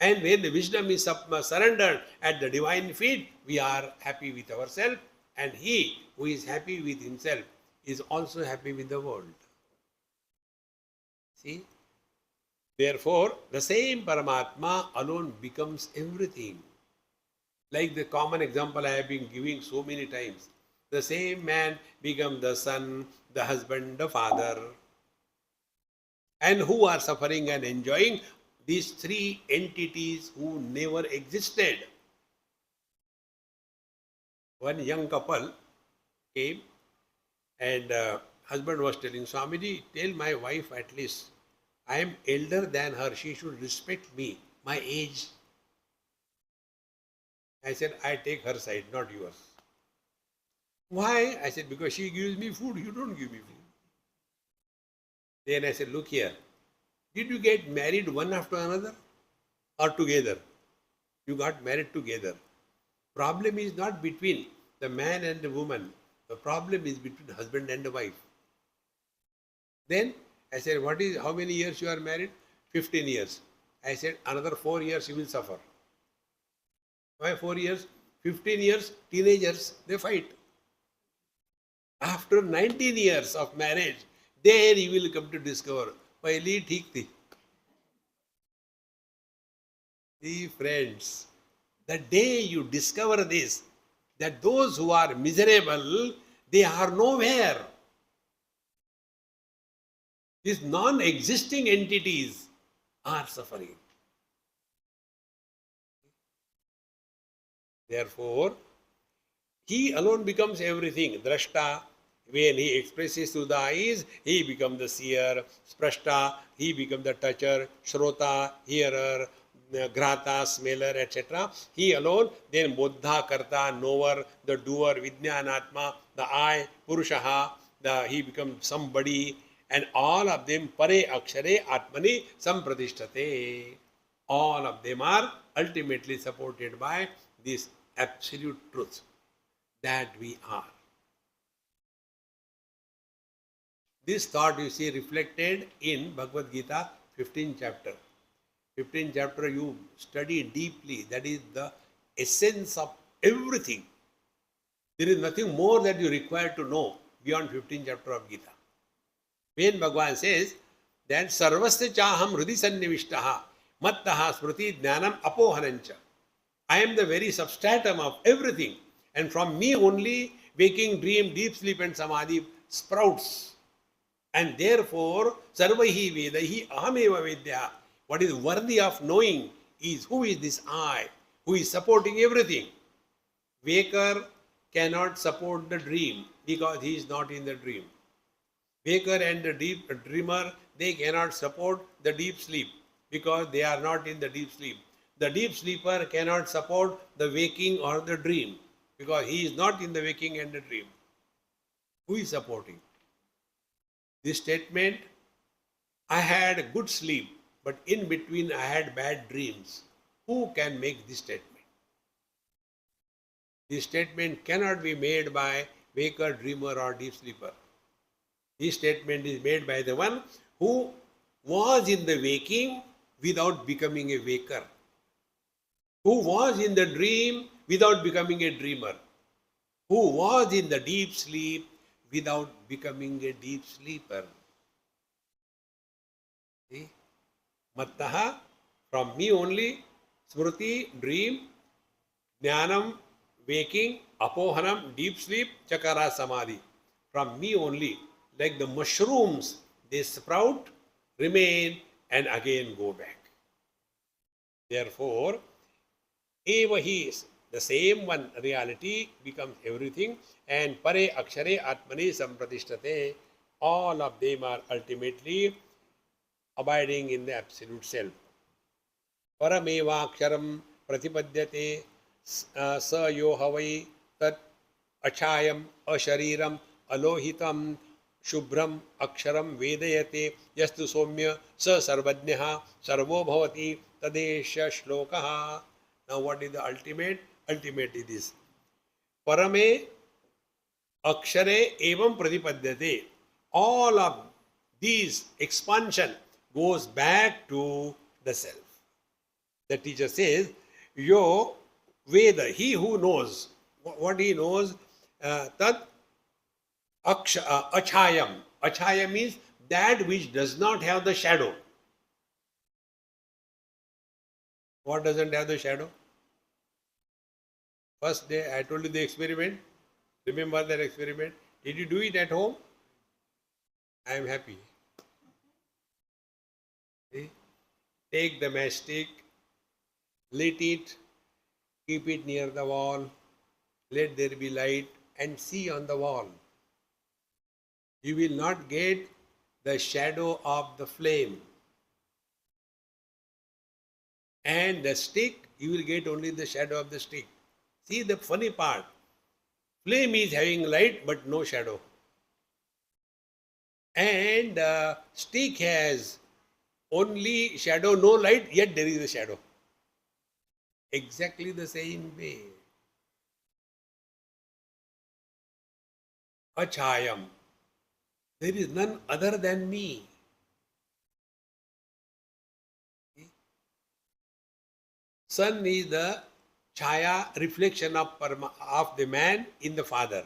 And when the wisdom is surrendered at the divine feet, we are happy with ourselves, and he who is happy with himself is also happy with the world. See? Therefore, the same Paramatma alone becomes everything. Like the common example I have been giving so many times. The same man becomes the son, the husband, the father. And who are suffering and enjoying? These three entities who never existed. One young couple came, and husband was telling, Swamiji, tell my wife at least, I am elder than her, she should respect me, my age. I said, I take her side, not yours. Why? I said, because she gives me food, you don't give me food. Then I said, look here, did you get married one after another or together? You got married together. Problem is not between the man and the woman. The problem is between husband and the wife. Then I said, how many years you are married? 15 years. I said, another 4 years you will suffer. Why 4 years? 15 years, teenagers, they fight. After 19 years of marriage, then you will come to discover, पहली ठीक थी. See, friends, the day you discover this, that those who are miserable, they are nowhere. These non-existing entities are suffering. Therefore, he alone becomes everything. Drashta, when he expresses through the eyes, he becomes the seer. Sprashta, he becomes the toucher. Shrota, hearer. Grata, smeller, etc. He alone, then Bodha, Karta, knower, the doer, Vijnanatma, the I, Purushaha, he becomes somebody, and all of them Pare Akshare Atmani Sampradishtate. All of them are ultimately supported by this absolute truth that we are. This thought you see reflected in Bhagavad Gita 15th chapter. 15th chapter you study deeply. That is the essence of everything. There is nothing more that you require to know beyond 15th chapter of Gita. When Bhagavan says that Sarvasya Chaham Hrudi Sannivishtaha Mattaha Smriti Jnanam Apohanancha. I am the very substratum of everything, and from me only waking, dream, deep sleep and samadhi sprouts. And therefore, Sarvahi Vedahi Ahameva Vedya. What is worthy of knowing is who is this I, who is supporting everything. Waker cannot support the dream because he is not in the dream. Waker and the deep dreamer, they cannot support the deep sleep because they are not in the deep sleep. The deep sleeper cannot support the waking or the dream because he is not in the waking and the dream. Who is supporting? This statement, I had a good sleep, but in between I had bad dreams. Who can make this statement? This statement cannot be made by waker, dreamer or deep sleeper. This statement is made by the one who was in the waking without becoming a waker, who was in the dream without becoming a dreamer, who was in the deep sleep without becoming a deep sleeper. See? Mattaha, from me only, Smriti, dream, Jnanam, waking, Apohanam, deep sleep, Chakara, samadhi. From me only, like the mushrooms, they sprout, remain, and again go back. Therefore, Eva he is the same one reality becomes everything, and Pare Akshare Atmani Sampradishtate. All of them are ultimately abiding in the absolute self. Parameva Aksharam Pratipadyate Sa Yo Havai Tat Achayam Ashariram Alohitam Shubhram Aksharam Vedayate Yastu Somya Sa Sarvajnaha Sarvo Bhavati Tadesha Shlokaha. Now what is the ultimate? Ultimate is this. Parame Akshare Evam Pratipadyate. All of these expansion goes back to the self. The teacher says, Yo Veda, he who knows, what he knows, Tat Achayam. Achaya means that which does not have the shadow. What doesn't have the shadow? First day I told you the experiment. Remember that experiment? Did you do it at home? I am happy. See? Take the matchstick, lit it, keep it near the wall, let there be light, and see on the wall. You will not get the shadow of the flame. And the stick, you will get only the shadow of the stick. See the funny part. Flame is having light but no shadow. And stick has only shadow, no light, yet there is a shadow. Exactly the same way. achayam. There is none other than me. Son is the chaya, reflection of the man in the father.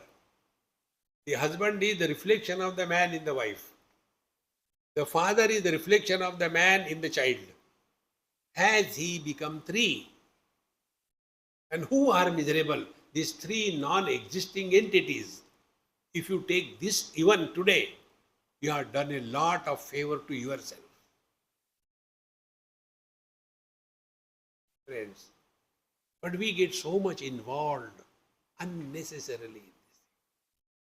The husband is the reflection of the man in the wife. The father is the reflection of the man in the child. Has he become three? And who are miserable? These three non-existing entities. If you take this even today, you have done a lot of favor to yourself. Friends, but we get so much involved unnecessarily.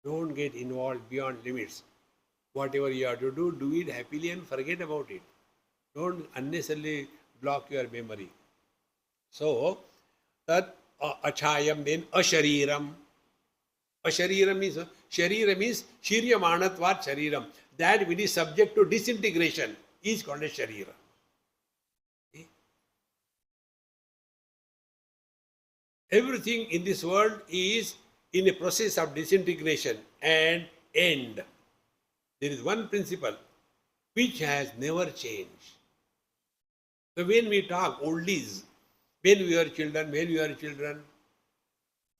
Don't get involved beyond limits. Whatever you have to do, do it happily and forget about it. Don't unnecessarily block your memory. So, that achayam, then ashariram. Ashariram is, sharira means shiryamanatvat shariram. That which is subject to disintegration is called a sharira. Everything in this world is in a process of disintegration and end. There is one principle which has never changed. So when we talk oldies, when we were children,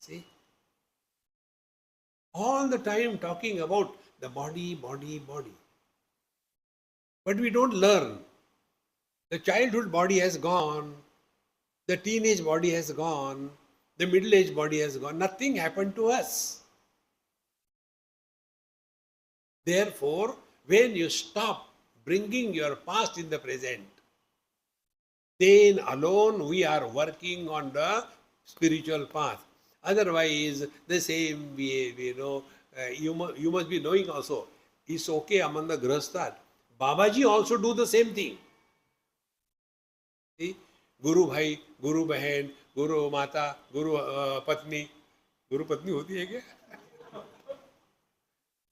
see, all the time talking about the body. But we don't learn. The childhood body has gone, the teenage body has gone, the middle-aged body has gone. Nothing happened to us. Therefore, when you stop bringing your past in the present, then alone we are working on the spiritual path. Otherwise, the same way, you must be knowing also, it's okay among the grahasthas. Babaji also do the same thing. See? गुरु भाई, गुरु बहन, गुरु माता, गुरु पत्नी. गुरु पत्नी होती है क्या?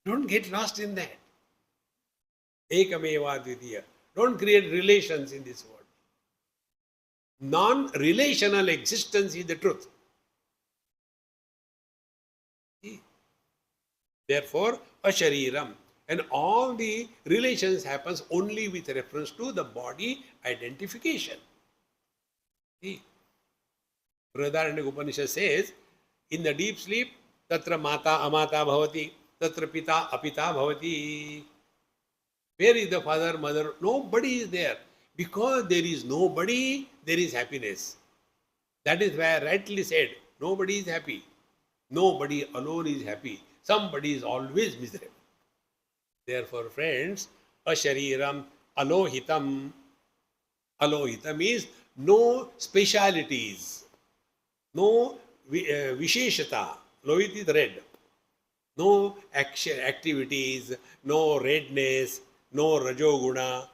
Don't get lost in that. Ekameva dvitiya. Don't create relations in this world. Non-relational existence is the truth. Therefore, ashariram. And all the relations happens only with reference to the body identification. Pradaharanyaka Upanishad says, in the deep sleep, tatra mata amata bhavati, tatra pita apita bhavati. Where is the father, mother? Nobody is there. Because there is nobody, there is happiness. That is why I rightly said, nobody is happy. Nobody alone is happy. Somebody is always miserable. Therefore, friends, ashariram alohitam. Alohitam is no specialities, no visheshata. Lohit is red. No activities, no redness, no rajoguna,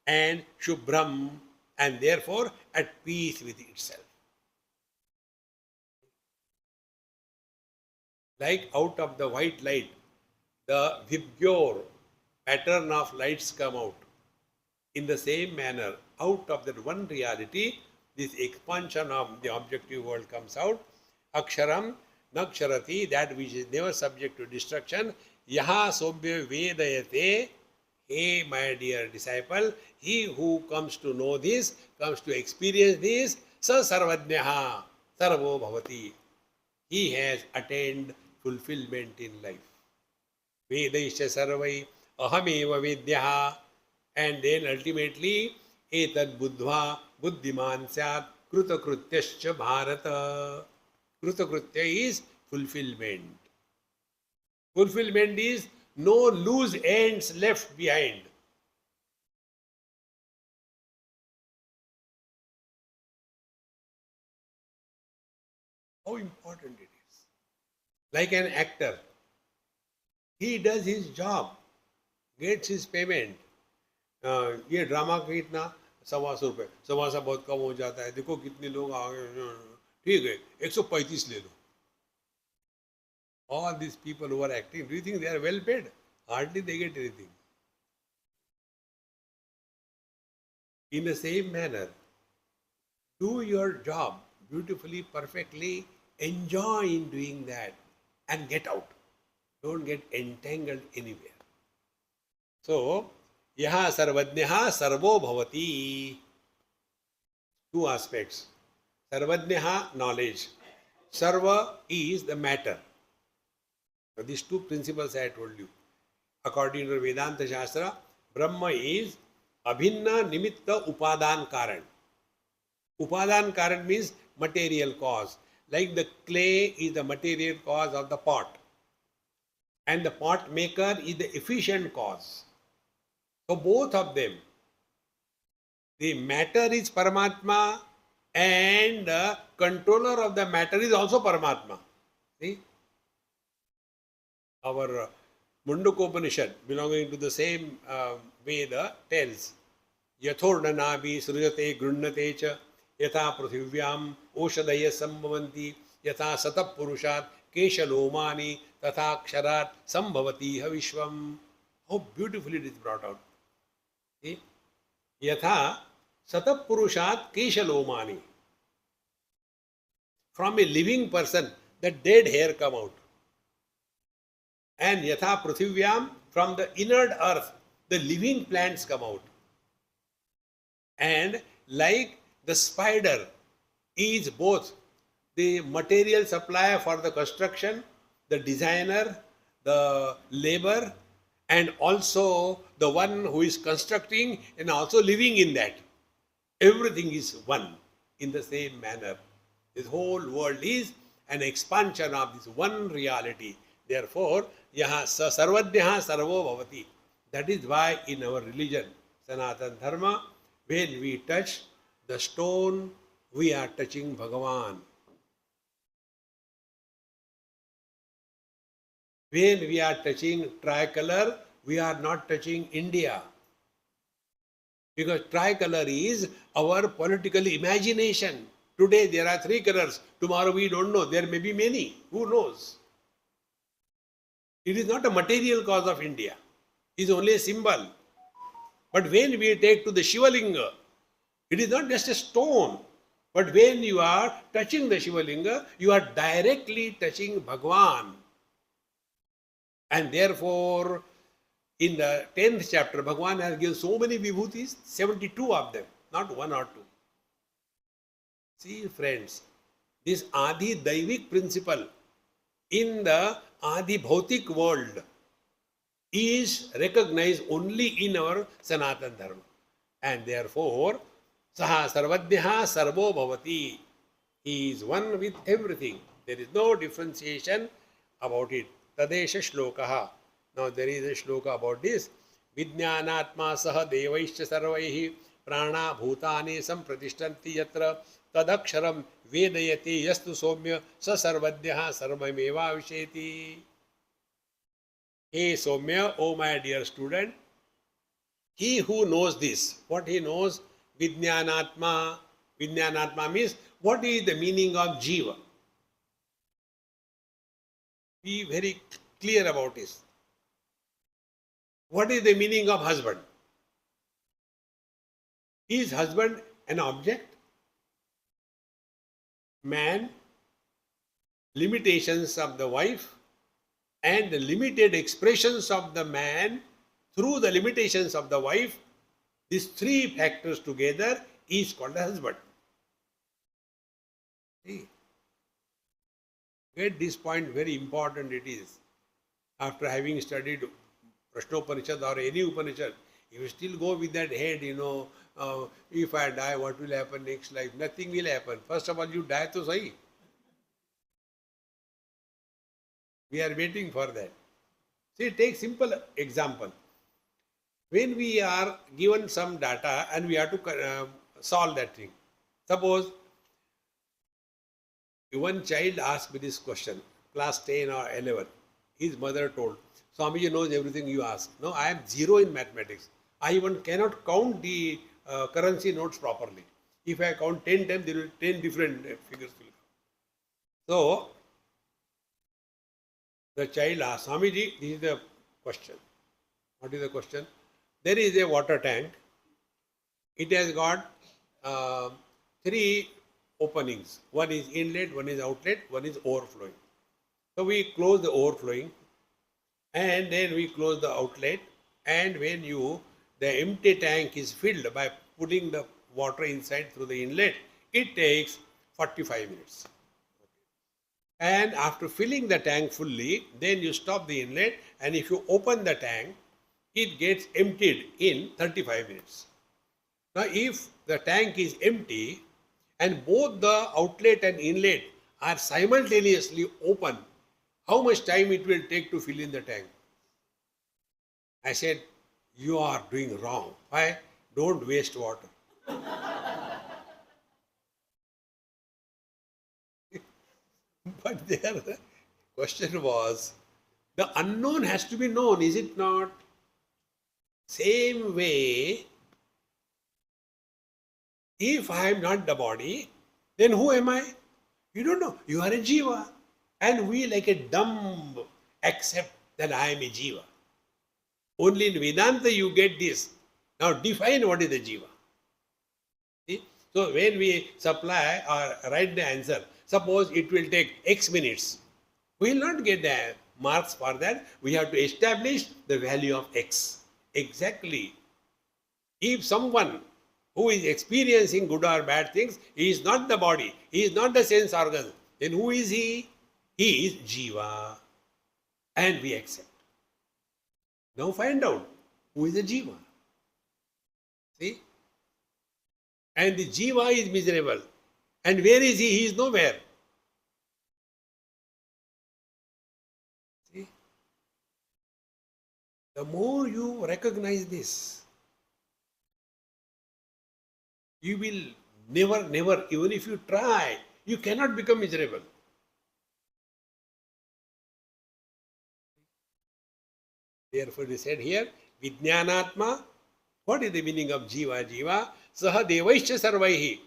and shubhram, and therefore at peace with itself. Like out of the white light, the vibgyor pattern of lights come out. In the same manner, out of that one reality, this expansion of the objective world comes out. Aksharam, naksharati, that which is never subject to destruction. Yaha sobhya vedayate, hey my dear disciple, he who comes to know this, comes to experience this, sa sarvadnyaha, sarvo bhavati. He has attained fulfillment in life. Vedaisya sarvai ahameva vidyaha. And then ultimately, etad buddhva buddhiman syat krutakrutyascha bharata. Krutakritya is fulfillment. Fulfillment is no loose ends left behind. How important it is. Like an actor, he does his job, gets his payment. ये drama का इतना 125 रुपये, 125 बहुत कम हो जाता है. देखो कितने लोग आ गए. ठीक है, 135 ले लो. All these people who are acting, do you think they are well paid? Hardly they get anything. In the same manner, do your job beautifully, perfectly, enjoy in doing that, and get out. Don't get entangled anywhere. So, yaha sarvajnaha sarvo bhavati. Two aspects. Sarvajnaha, knowledge. Sarva is the matter. So these two principles I told you. According to Vedanta Shastra, Brahma is abhinna nimitta upadan karan. Upadan karan means material cause. Like the clay is the material cause of the pot. And the pot maker is the efficient cause. So both of them, the matter is Paramatma and the controller of the matter is also Paramatma. See? Our Mundukopanishad, belonging to the same Veda, tells Yathordanabi srujate grunnate cha yatha pruthivyam oshadaya sambhavanti yatha satap purushat keshalomani tatha ksharat sambhavati havishvam. How beautifully it is brought out. See? Yatha satap purushat keshalomani. From a living person, the dead hair come out. And yatha pruthivyam, from the inert earth, the living plants come out. And like the spider is both the material supplier for the construction, the designer, the labor, and also the one who is constructing and also living in that. Everything is one in the same manner. This whole world is an expansion of this one reality. Therefore, yaha sarvadhyaha sarvo bhavati. That is why in our religion, Sanatana Dharma, when we touch the stone, we are touching Bhagavan. When we are touching tricolor, we are not touching India. Because tricolor is our political imagination. Today there are 3 colors, tomorrow we don't know, there may be many, who knows? It is not a material cause of India, it is only a symbol. But when we take to the Shivalinga, it is not just a stone, but when you are touching the Shivalinga, you are directly touching Bhagwan. And therefore, in the 10th chapter, Bhagwan has given so many vibhutis, 72 of them, not 1 or 2. See, friends, this Adi Daivik principle in the Adi Bhautik world is recognized only in our Sanatana Dharma. And therefore, Saha Sarvadhyaha Sarvo Bhavati. He is one with everything. There is no differentiation about it. Tadesha Shlokaha. Now there is a shloka about this. Vijnanatma saha devaischa sarvaihi prana bhutani sampratishtanti yatra tadaksharam vedayati yastu somya sa sarvadhyaha sarvameva visheti. Hey Somya, oh my dear student, he who knows this, what he knows, Vijnanatma. Vijnanatma means what is the meaning of Jiva. Be very clear about this. What is the meaning of husband? Is husband an object? Man, limitations of the wife, and the limited expressions of the man through the limitations of the wife, these 3 factors together is called a husband. See, get this point, very important it is. After having studied Prashnopanishad or any Upanishad, if you still go with that head, if I die, what will happen next life? Nothing will happen. First of all, you die to sahi. We are waiting for that. See, take simple example. When we are given some data and we have to solve that thing. Suppose one child asked me this question, class 10 or 11. His mother told, Swamiji knows everything you ask. No, I am 0 in mathematics. I even cannot count the currency notes properly. If I count 10 times, there will be 10 different figures will come. So, the child asked, Swamiji, this is the question. What is the question? There is a water tank. It has got 3 openings. One is inlet, one is outlet, one is overflowing. So we close the overflowing and then we close the outlet, and when the empty tank is filled by putting the water inside through the inlet, it takes 45 minutes. And after filling the tank fully, then you stop the inlet, and if you open the tank, it gets emptied in 35 minutes. Now, if the tank is empty and both the outlet and inlet are simultaneously open, how much time it will take to fill in the tank? I said, you are doing wrong. Why? Don't waste water. But there the question was, the unknown has to be known, is it not? Same way, if I am not the body, then who am I? You don't know. You are a jiva. And we, like a dumb, accept that I am a jiva. Only in Vedanta you get this. Now define what is the jiva. See? So when we supply or write the answer, suppose it will take X minutes. We will not get the marks for that. We have to establish the value of X. Exactly. If someone who is experiencing good or bad things, he is not the body, he is not the sense organ, then who is he? He is jiva. And we accept. Now find out who is the jiva. See? And the jiva is miserable. And where is he? He is nowhere. See? The more you recognize this, you will never, even if you try, you cannot become miserable. Therefore, they said here, Vijnanatma. What is the meaning of jiva? Jiva, saha devaischa sarvaihi.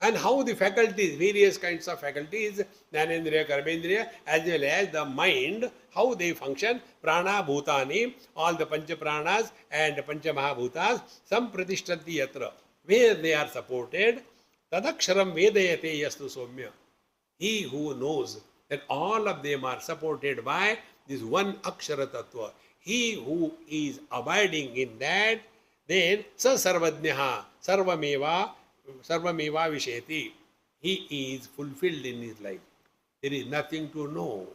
And how the faculties, various kinds of faculties, Jnanendriya, Karmendriya, as well as the mind, how they function, prana, bhutani, all the pancha pranas and pancha mahabhutas, sampratishtanti yatra, where they are supported, tadaksharam vedayate yastu somya. He who knows that all of them are supported by this one akshara tattva, he who is abiding in that, then sa sarvajnaha, sarvameva visheti. He is fulfilled in his life. There is nothing to know.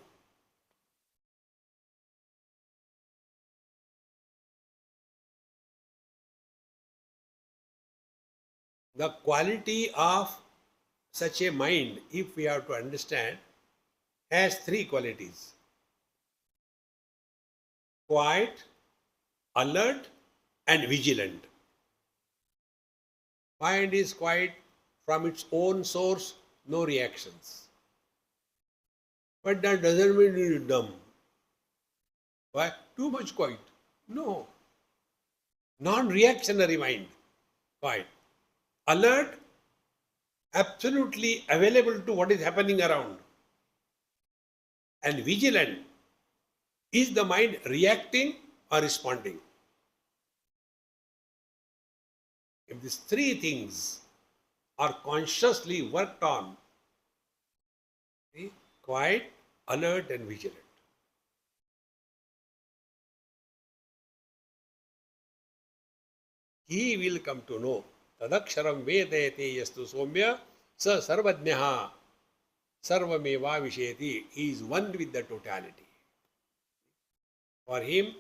The quality of such a mind, if we have to understand, has three qualities: quiet, alert, and vigilant. Mind is quiet, from its own source, no reactions. But that doesn't mean it is dumb. Why? Too much quiet. No. Non-reactionary mind. Quiet. Alert, absolutely available to what is happening around. And vigilant. Is the mind reacting or responding? If these three things are consciously worked on, see, quiet, alert, and vigilant, he will come to know. Tadaksharam vedayate yastu somya sa sarvajnaha sarvameva visheti. He is one with the totality. For him,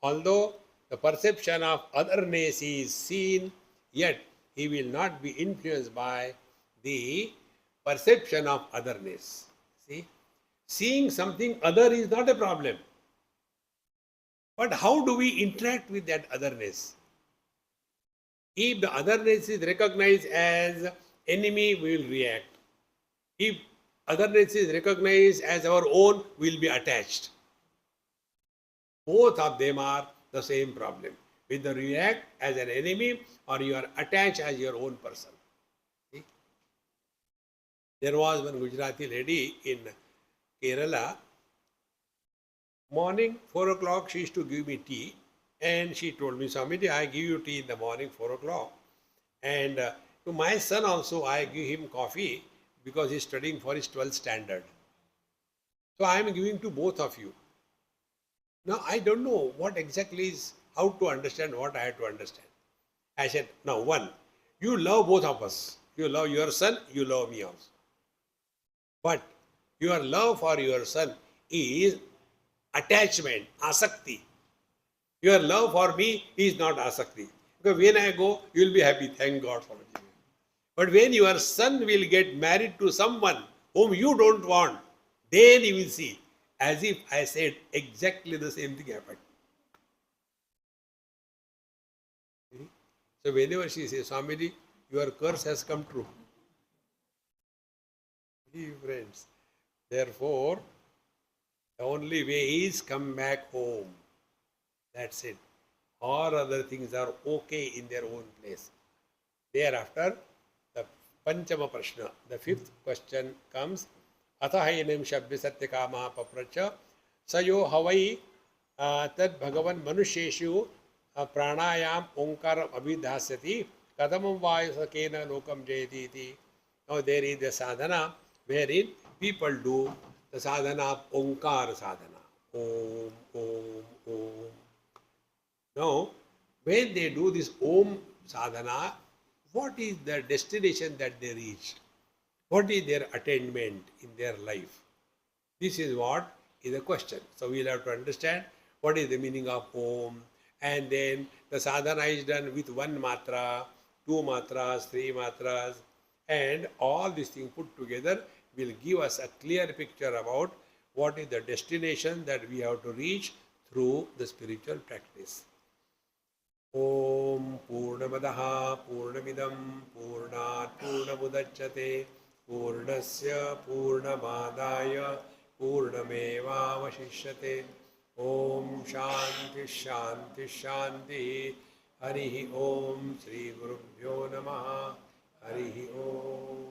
although the perception of otherness is seen, yet he will not be influenced by the perception of otherness. See, seeing something other is not a problem. But how do we interact with that otherness? If the otherness is recognized as enemy, we will react. If otherness is recognized as our own, we will be attached. Both of them are the same problem. Either react as an enemy or you are attached as your own person. See? There was one Gujarati lady in Kerala. Morning, 4 o'clock, she used to give me tea. And she told me, Swamiji, I give you tea in the morning, 4 o'clock. And to my son also, I give him coffee because he's studying for his 12th standard. So I am giving to both of you. Now I don't know what exactly is how to understand what I have to understand. I said, now one, you love both of us. You love your son, you love me also. But your love for your son is attachment, asakti. Your love for me is not asakti. Because when I go, you will be happy. Thank God for it. But when your son will get married to someone whom you don't want, then you will see. As if I said exactly the same thing happened. So whenever she says, Swamiji, your curse has come true. Friends. Therefore, the only way is come back home. That's it. All other things are okay in their own place. Thereafter, the Panchama Prashna, the fifth question comes. Athahainam Shabbi Satyakama Papracha Sayo Havai Tad Bhagavan Manusheshu Pranayam Omkaram Abhidhasyati Kadamam Vayasakena Lokam Jayati. Now there is the sadhana wherein people do the sadhana of Omkar sadhana. Om, Om, Om. Now, when they do this Om sadhana, what is the destination that they reach? What is their attainment in their life? This is what is the question. So we'll have to understand what is the meaning of Om, and then the sadhana is done with one matra, two matras, three matras, and all these things put together will give us a clear picture about what is the destination that we have to reach through the spiritual practice. Om Purnamadaha Purnamidam Purnat Purnamudachyate Purnasya Purnamadaya Purnamevavashishyate. Om Shanti Shanti Shanti. Harihi Om Sri Gurubhyo Namaha. Harihi Om.